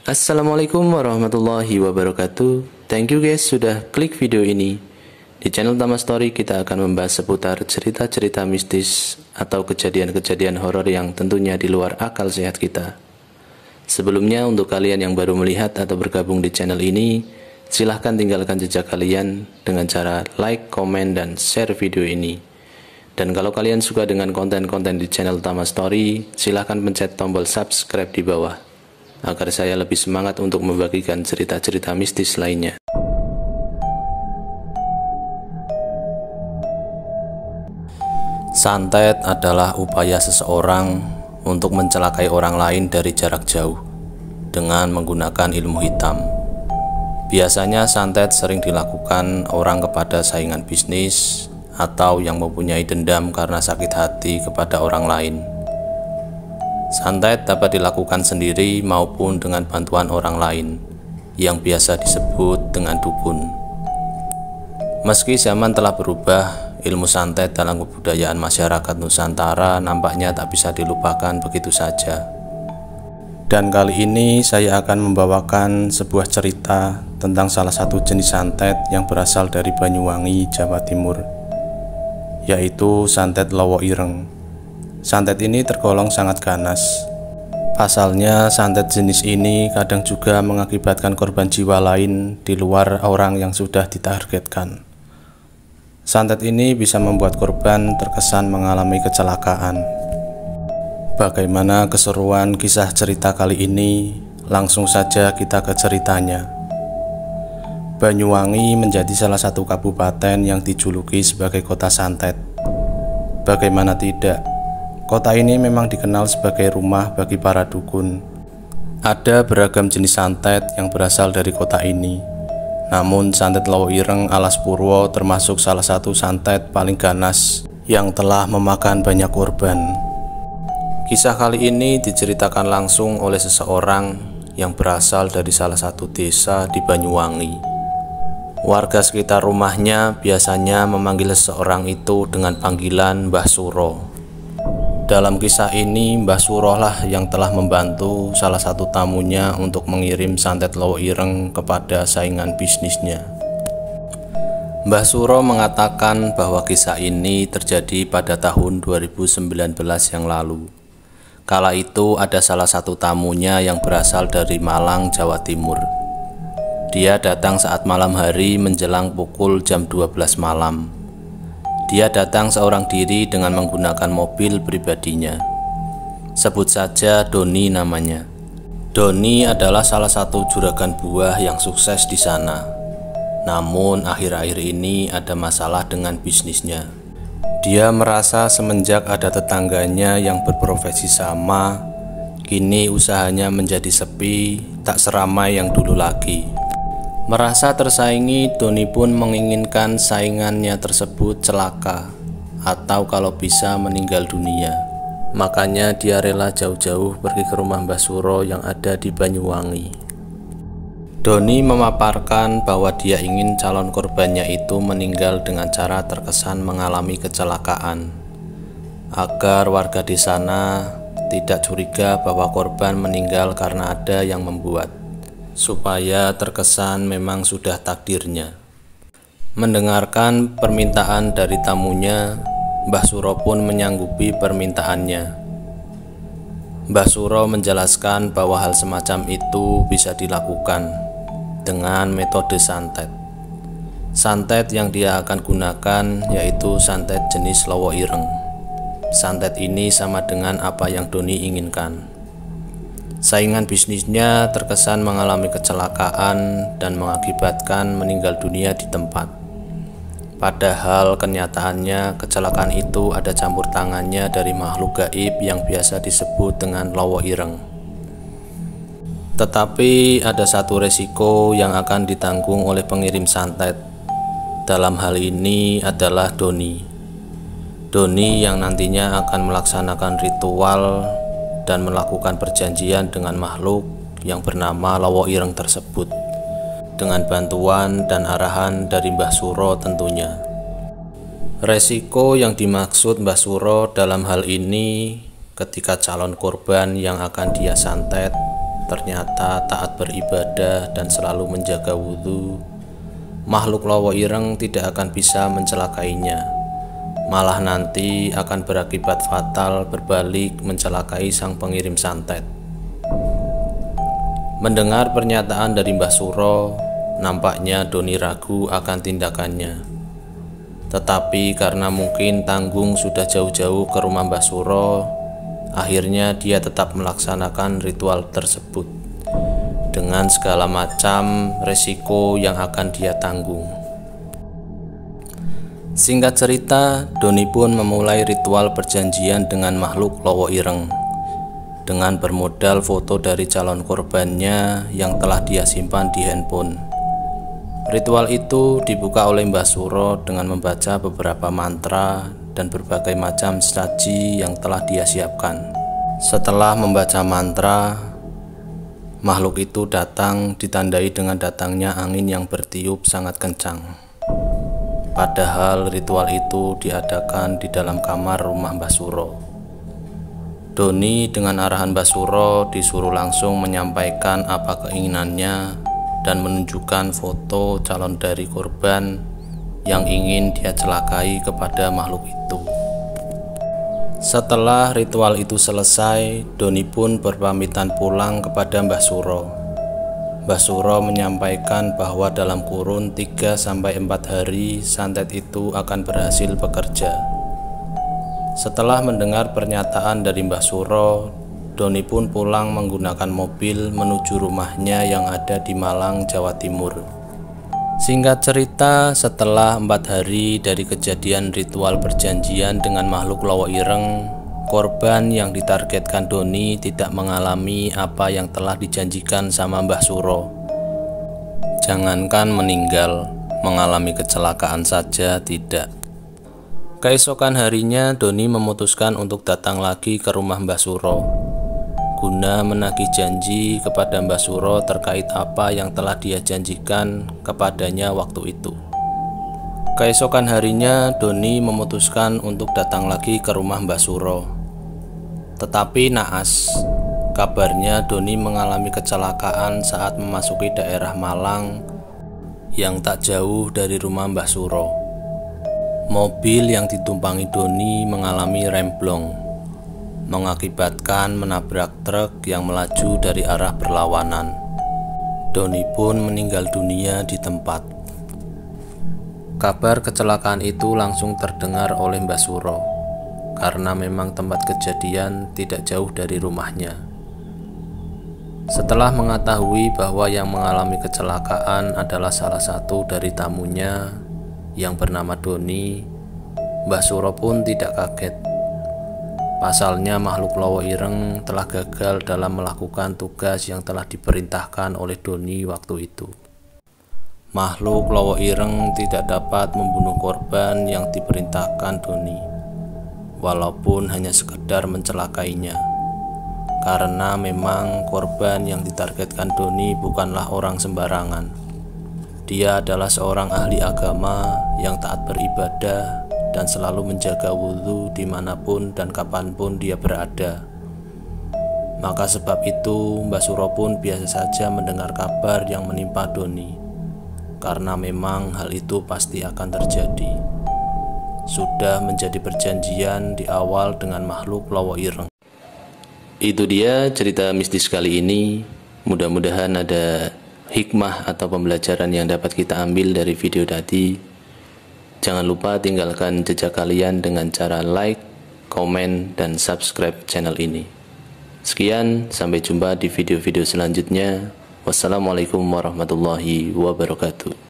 Assalamualaikum warahmatullahi wabarakatuh. Thank you guys sudah klik video ini. Di channel Tama Story kita akan membahas seputar cerita-cerita mistis atau kejadian-kejadian horor yang tentunya di luar akal sehat kita. Sebelumnya untuk kalian yang baru melihat atau bergabung di channel ini, silahkan tinggalkan jejak kalian dengan cara like, komen, dan share video ini. Dan kalau kalian suka dengan konten-konten di channel Tama Story, silahkan pencet tombol subscribe di bawah, agar saya lebih semangat untuk membagikan cerita-cerita mistis lainnya. Santet adalah upaya seseorang untuk mencelakai orang lain dari jarak jauh dengan menggunakan ilmu hitam. Biasanya santet sering dilakukan orang kepada saingan bisnis atau yang mempunyai dendam karena sakit hati kepada orang lain. Santet dapat dilakukan sendiri maupun dengan bantuan orang lain yang biasa disebut dengan dukun. Meski zaman telah berubah, ilmu santet dalam kebudayaan masyarakat Nusantara nampaknya tak bisa dilupakan begitu saja. Dan kali ini saya akan membawakan sebuah cerita tentang salah satu jenis santet yang berasal dari Banyuwangi, Jawa Timur, yaitu santet Lowo Ireng. Santet ini tergolong sangat ganas. Pasalnya, santet jenis ini kadang juga mengakibatkan korban jiwa lain di luar orang yang sudah ditargetkan. Santet ini bisa membuat korban terkesan mengalami kecelakaan. Bagaimana keseruan kisah cerita kali ini? Langsung saja kita ke ceritanya. Banyuwangi menjadi salah satu kabupaten yang dijuluki sebagai kota santet. Bagaimana tidak? Kota ini memang dikenal sebagai rumah bagi para dukun. Ada beragam jenis santet yang berasal dari kota ini. Namun santet Lowo Ireng Alas Purwo termasuk salah satu santet paling ganas yang telah memakan banyak korban. Kisah kali ini diceritakan langsung oleh seseorang yang berasal dari salah satu desa di Banyuwangi. Warga sekitar rumahnya biasanya memanggil seseorang itu dengan panggilan Mbah Suro. Dalam kisah ini, Mbah Suro lah yang telah membantu salah satu tamunya untuk mengirim santet Lowo Ireng kepada saingan bisnisnya. Mbah Suro mengatakan bahwa kisah ini terjadi pada tahun 2019 yang lalu. Kala itu ada salah satu tamunya yang berasal dari Malang, Jawa Timur. Dia datang saat malam hari menjelang pukul jam 12 malam. Dia datang seorang diri dengan menggunakan mobil pribadinya. Sebut saja Doni namanya. Doni adalah salah satu juragan buah yang sukses di sana. Namun akhir-akhir ini ada masalah dengan bisnisnya. Dia merasa semenjak ada tetangganya yang berprofesi sama, kini usahanya menjadi sepi, tak seramai yang dulu lagi. Merasa tersaingi, Doni pun menginginkan saingannya tersebut celaka atau kalau bisa meninggal dunia. Makanya dia rela jauh-jauh pergi ke rumah Mbah Suro yang ada di Banyuwangi. Doni memaparkan bahwa dia ingin calon korbannya itu meninggal dengan cara terkesan mengalami kecelakaan, agar warga di sana tidak curiga bahwa korban meninggal karena ada yang membuat, supaya terkesan memang sudah takdirnya. Mendengarkan permintaan dari tamunya, Mbah Suro pun menyanggupi permintaannya. Mbah Suro menjelaskan bahwa hal semacam itu bisa dilakukan dengan metode santet. Santet yang dia akan gunakan yaitu santet jenis Lowo Ireng. Santet ini sama dengan apa yang Doni inginkan. Saingan bisnisnya terkesan mengalami kecelakaan dan mengakibatkan meninggal dunia di tempat. Padahal kenyataannya kecelakaan itu ada campur tangannya dari makhluk gaib yang biasa disebut dengan Lowo Ireng. Tetapi ada satu resiko yang akan ditanggung oleh pengirim santet. Dalam hal ini adalah Doni. Doni yang nantinya akan melaksanakan ritual dan melakukan perjanjian dengan makhluk yang bernama Lowo Ireng tersebut, dengan bantuan dan arahan dari Mbah Suro tentunya. Resiko yang dimaksud Mbah Suro dalam hal ini ketika calon korban yang akan dia santet ternyata taat beribadah dan selalu menjaga wudhu, makhluk Lowo Ireng tidak akan bisa mencelakainya. Malah nanti akan berakibat fatal, berbalik mencelakai sang pengirim santet. Mendengar pernyataan dari Mbah Suro, nampaknya Doni ragu akan tindakannya. Tetapi karena mungkin tanggung sudah jauh-jauh ke rumah Mbah Suro, akhirnya dia tetap melaksanakan ritual tersebut dengan segala macam resiko yang akan dia tanggung. Singkat cerita, Doni pun memulai ritual perjanjian dengan makhluk Lowo Ireng dengan bermodal foto dari calon korbannya yang telah dia simpan di handphone. Ritual itu dibuka oleh Mbah Suro dengan membaca beberapa mantra dan berbagai macam saji yang telah dia siapkan. Setelah membaca mantra, makhluk itu datang ditandai dengan datangnya angin yang bertiup sangat kencang. Padahal ritual itu diadakan di dalam kamar rumah Mbah Suro. Doni dengan arahan Mbah Suro disuruh langsung menyampaikan apa keinginannya dan menunjukkan foto calon dari korban yang ingin dia celakai kepada makhluk itu. Setelah ritual itu selesai, Doni pun berpamitan pulang kepada Mbah Suro. Mbah Suro menyampaikan bahwa dalam kurun 3-4 hari santet itu akan berhasil bekerja. Setelah mendengar pernyataan dari Mbah Suro, Doni pun pulang menggunakan mobil menuju rumahnya yang ada di Malang, Jawa Timur. Singkat cerita, setelah 4 hari dari kejadian ritual perjanjian dengan makhluk Lowo Ireng, korban yang ditargetkan Doni tidak mengalami apa yang telah dijanjikan sama Mbah Suro. Jangankan meninggal, mengalami kecelakaan saja tidak. Keesokan harinya, Doni memutuskan untuk datang lagi ke rumah Mbah Suro guna menagih janji kepada Mbah Suro terkait apa yang telah dia janjikan kepadanya waktu itu. Keesokan harinya, Doni memutuskan untuk datang lagi ke rumah Mbah Suro. Tetapi naas, kabarnya Doni mengalami kecelakaan saat memasuki daerah Malang yang tak jauh dari rumah Mbah Suro. Mobil yang ditumpangi Doni mengalami remblong, mengakibatkan menabrak truk yang melaju dari arah berlawanan. Doni pun meninggal dunia di tempat. Kabar kecelakaan itu langsung terdengar oleh Mbah Suro, karena memang tempat kejadian tidak jauh dari rumahnya. Setelah mengetahui bahwa yang mengalami kecelakaan adalah salah satu dari tamunya yang bernama Doni, Mbah Suro pun tidak kaget. Pasalnya makhluk Lowo Ireng telah gagal dalam melakukan tugas yang telah diperintahkan oleh Doni waktu itu. Makhluk Lowo Ireng tidak dapat membunuh korban yang diperintahkan Doni, walaupun hanya sekedar mencelakainya. Karena memang korban yang ditargetkan Doni bukanlah orang sembarangan. Dia adalah seorang ahli agama yang taat beribadah dan selalu menjaga wudhu dimanapun dan kapanpun dia berada. Maka sebab itu Mbah Suro pun biasa saja mendengar kabar yang menimpa Doni, karena memang hal itu pasti akan terjadi. Sudah menjadi perjanjian di awal dengan makhluk Lowo Ireng. Itu dia cerita mistis kali ini. Mudah-mudahan ada hikmah atau pembelajaran yang dapat kita ambil dari video tadi. Jangan lupa tinggalkan jejak kalian dengan cara like, komen, dan subscribe channel ini. Sekian, sampai jumpa di video-video selanjutnya. Wassalamualaikum warahmatullahi wabarakatuh.